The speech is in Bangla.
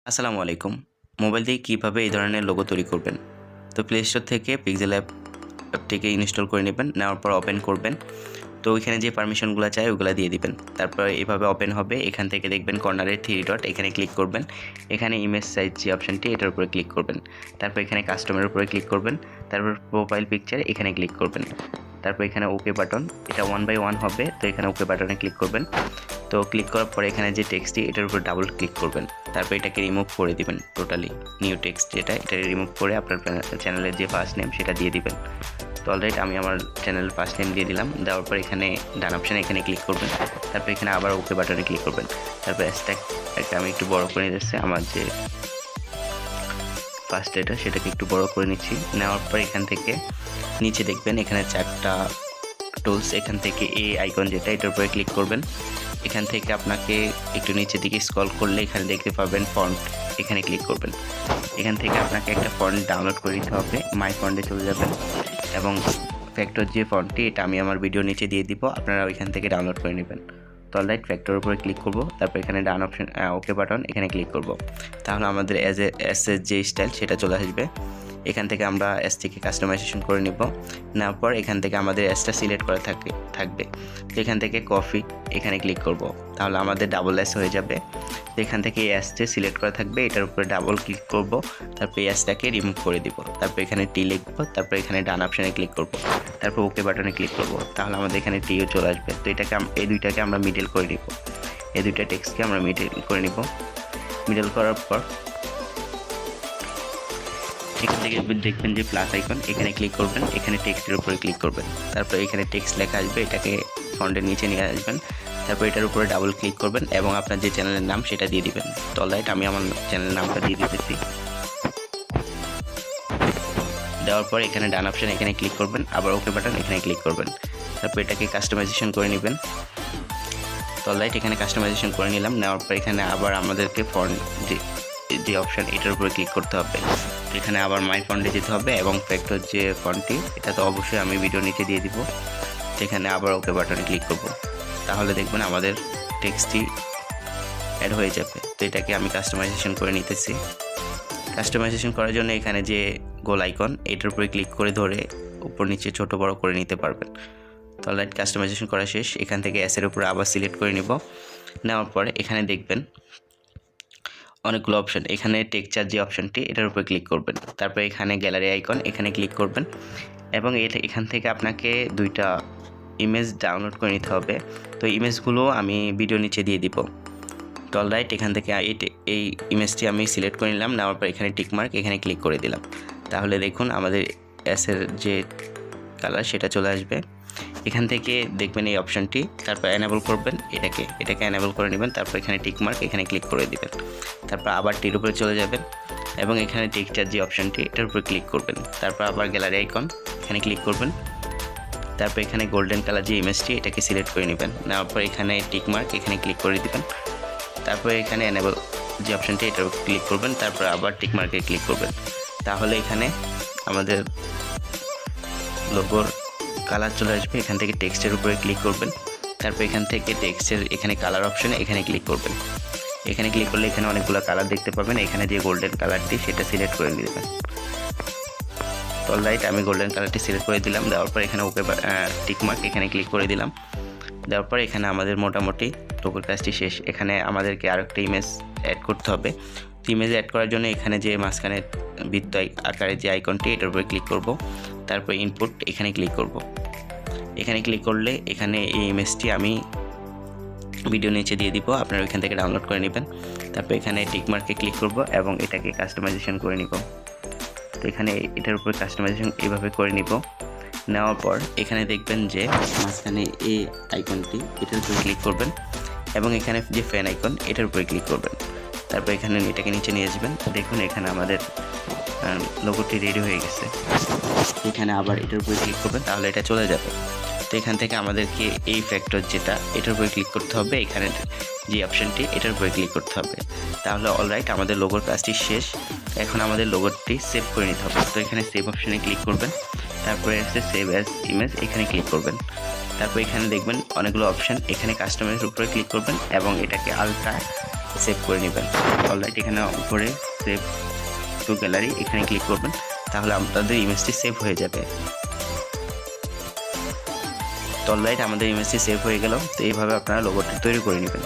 আসসালামু আলাইকুম। মোবাইল দিয়ে কীভাবে এই ধরনের লোগো তৈরি করবেন? তো প্লে স্টোর থেকে pixellab অ্যাপটিকে ইনস্টল করে নেবেন। নেওয়ার পর ওপেন করবেন। তো ওইখানে যে পারমিশনগুলো চায় ওগুলো দিয়ে দিবেন। তারপর এভাবে ওপেন হবে। এখান থেকে দেখবেন কর্নারে 3 ডট এখানে ক্লিক করবেন। এখানে ইমেজ সাইজ যে অপশনটি এটার উপরে ক্লিক করবেন। তারপর এখানে কাস্টমের উপরে ক্লিক করবেন। তারপর প্রোফাইল পিকচার এখানে ক্লিক করবেন। তারপর এখানে ওকে বাটন, এটা 1 বাই 1 হবে। তো এখানে ওকে বাটনে ক্লিক করবেন। তো ক্লিক করার পরে এখানে যে টেক্সটটি এটার উপর ডাবল ক্লিক করবেন। তারপর এটাকে রিমুভ করে দিবেন টোটালি। নিউ টেক্সট এটা রিমুভ করে আপনার চ্যানেলের যে ফার্স্ট নেম সেটা দিয়ে দিবেন। তো অলরাইট আমি আমার চ্যানেলের ফার্স্ট নেম দিয়ে দিলাম। দেওয়ার পর এখানে ডান অপশানে এখানে ক্লিক করবেন। তারপর এখানে আবার ওকে বাটনে ক্লিক করবেন। তারপর হ্যাশট্যাগটাকে আমি একটু বড় করে নিতেছি। আমার যে ফার্স্ট এটা সেটাকে একটু বড় করে নিচ্ছি। নেওয়ার পর এখান থেকে নিচে দেখবেন এখানে 4টা টুলস, এখান থেকে এই আইকন যেটা এটার উপরে ক্লিক করবেন। এখান থেকে আপনাকে একটু নিচের দিকে স্ক্রল করলে এখানে দেখতে পাবেন ফন্ট, এখানে ক্লিক করবেন। এখান থেকে আপনাকে একটা ফন্ট ডাউনলোড করে নিতে হবে। মাই ফন্টে চলে যাবেন এবং ফ্যাক্টর যে ফন্টটি এটা আমি আমার ভিডিও নিচে দিয়ে দিব, আপনারা ওইখান থেকে ডাউনলোড করে নেবেন। তো অলরাইট ফ্যাক্টরের উপরে ক্লিক করব। তারপর এখানে ডান অপশন ওকে বাটন এখানে ক্লিক করব। তাহলে আমাদের এসের যে স্টাইল সেটা চলে আসবে। এখান থেকে আমরা এস থেকে কাস্টমাইজেশন করে নিব। নেওয়ার পর এখান থেকে আমাদের এসটা সিলেক্ট করা থাকবে। তো এখান থেকে কফি এখানে ক্লিক করব। তাহলে আমাদের ডাবল এস হয়ে যাবে। তো এখান থেকে এই এসটা সিলেক্ট করা থাকবে, এটার উপরে ডাবল ক্লিক করব। তারপর এই এসটাকে রিমুভ করে দিব। তারপর এখানে টি লিখব। তারপর এখানে ডান অপশানে ক্লিক করব। তারপর ওকে বাটনে ক্লিক করব। তাহলে আমাদের এখানে টিও চলে আসবে। তো এই দুইটাকে আমরা মিডল করে নিব। এই দুইটা টেক্সটকে আমরা মিডল করে নিব। মিডল করার পর এখান থেকে দেখবেন যে প্লাস আইকন, এখানে ক্লিক করবেন। এখানে টেক্সটের উপরে ক্লিক করবেন। তারপর এখানে টেক্সট লেখা আসবে, এটাকে ফন্টের নিচে নিয়ে আসবেন। তারপর এটার উপরে ডাবল ক্লিক করবেন এবং আপনার যে চ্যানেলের নাম সেটা দিয়ে দিবেন। তো অলরাইট আমি আমার চ্যানেলের নামটা দিয়ে দিতেছি। দেওয়ার পর এখানে ডান অপশন এখানে ক্লিক করবেন, আবার ওকে বাটন এখানে ক্লিক করবেন। তারপর এটাকে কাস্টমাইজেশন করে নেবেন। তো অলরাইট এখানে কাস্টমাইজেশন করে নিলাম। নেওয়ার পর এখানে আবার আমাদেরকে ফন্ট যে অপশান এটার উপরে ক্লিক করতে হবে। এখানে আবার মাই ফন্টে যেতে হবে এবং ফ্যাক্টর যে ফন্টটি এটা তো অবশ্যই আমি ভিডিও নিচে দিয়ে দিব। সেখানে আবার ওকে বাটনে ক্লিক করব। তাহলে দেখবেন আমাদের টেক্সটটি অ্যাড হয়ে যাবে। তো এটাকে আমি কাস্টমাইজেশন করে নিতেছি। কাস্টমাইজেশন করার জন্য এখানে যে গোল আইকন এটার উপরে ক্লিক করে ধরে উপর নিচে ছোট বড় করে নিতে পারবেন। তো অলরাইট কাস্টমাইজেশন করা শেষ। এখান থেকে এসের উপরে আবার সিলেক্ট করে নিব। নেওয়ার পরে এখানে দেখবেন অনেকগুলো অপশন, এখানে টেক্সচার যে অপশনটি এটার উপরে ক্লিক করবেন। তারপর এখানে গ্যালারি আইকন এখানে ক্লিক করবেন এবং এখান থেকে আপনাকে 2টা ইমেজ ডাউনলোড করে নিতে হবে। তো ইমেজগুলো আমি ভিডিও নিচে দিয়ে দিব। তো অলরাইট এখান থেকে এই ইমেজটি আমি সিলেক্ট করে নিলাম। নেওয়ার পর এখানে টিকমার্ক এখানে ক্লিক করে দিলাম। তাহলে দেখুন আমাদের এসের যে কালার সেটা চলে আসবে। এখান থেকে দেখবেন এই অপশনটি, তারপর এনেবল করবেন, এটাকে এনেবল করে নেবেন। তারপর এখানে টিকমার্ক এখানে ক্লিক করে দিবেন। তারপর আবার টির উপরে চলে যাবেন এবং এখানে টেক্সচার যে অপশনটি এটার উপরে ক্লিক করবেন। তারপর আবার গ্যালারি আইকন এখানে ক্লিক করবেন। তারপর এখানে গোল্ডেন কালার যে ইমেজটি এটাকে সিলেক্ট করে নেবেন। নেওয়ার পর এখানে টিকমার্ক এখানে ক্লিক করে দিবেন। তারপর এখানে এনেবল যে অপশনটি এটার উপর ক্লিক করবেন। তারপর আবার টিকমার্কে ক্লিক করবেন। তাহলে এখানে আমাদের লোগোর কালার চলে আসবে। এখান থেকে টেক্সটের উপরে ক্লিক করবেন। তারপর এখান থেকে টেক্সটের এখানে কালার অপশনে এখানে ক্লিক করবেন। এখানে ক্লিক করলে এখানে অনেকগুলো কালার দেখতে পাবেন। এখানে যে গোল্ডেন কালারটি সেটা সিলেক্ট করে নেবেন। তো অলরাইট আমি গোল্ডেন কালারটি সিলেক্ট করে দিলাম। দেওয়ার পর এখানে ওকে টিকমার্ক এখানে ক্লিক করে দিলাম। দেওয়ার পর এখানে আমাদের মোটামুটি লোগোর কাজটি শেষ। এখানে আমাদেরকে আরেকটা ইমেজ অ্যাড করতে হবে। তো ইমেজ অ্যাড করার জন্য এখানে যে মাঝখানে বৃত্ত আকারে যে আইকনটি এটার উপরে ক্লিক করব। তারপর ইনপুট এখানে ক্লিক করব। এখানে ক্লিক করলে এখানে এই ইমেজটি আমি ভিডিও নিচে দিয়ে দিব, আপনারা ওইখান থেকে ডাউনলোড করে নেবেন। তারপর এখানে টিকমার্কে ক্লিক করব এবং এটাকে কাস্টমাইজেশন করে নিব। তো এখানে এটার উপরে কাস্টমাইজেশন এইভাবে করে নিব। নেওয়ার পর এখানে দেখবেন যে মাঝখানে এই আইকনটি এটার উপরে ক্লিক করবেন এবং এখানে যে ফ্যান আইকন এটার উপরে ক্লিক করবেন। তারপর এখানে এটাকে নিচে নিয়ে আসবেন। দেখুন এখানে আমাদের লোগোটি রেডি হয়ে গেছে। এখানে আবার এটার উপরে ক্লিক করবেন, তাহলে এটা চলে যাবে। তো এখান থেকে আমাদেরকে এই ফ্যাক্টর যেটা এটার উপরে ক্লিক করতে হবে, এখানে যে অপশনটি এটার উপরে ক্লিক করতে হবে। তাহলে অলরাইট আমাদের লোগোর কাজটি শেষ। এখন আমাদের লোগোটি সেভ করে নিতে হবে। তো এখানে সেভ অপশনে ক্লিক করবেন। তারপরে এসে সেভ অ্যাজ ইমেজ এখানে ক্লিক করবেন। তারপর এখানে দেখবেন অনেকগুলো অপশন, এখানে কাস্টমারের উপরে ক্লিক করবেন এবং এটাকে আলট্রা সেভ করে নেবেন। অলরাইট, এখানে উপরে সেভ টু গ্যালারি এখানে ক্লিক করবেন, তাহলে আপনাদের ইমেজটি সেভ হয়ে যাবে। তো অলরাইট, আমাদের ইমেজটি সেভ হয়ে গেল। তো এইভাবে আপনারা লোগোটি তৈরি করে নেবেন।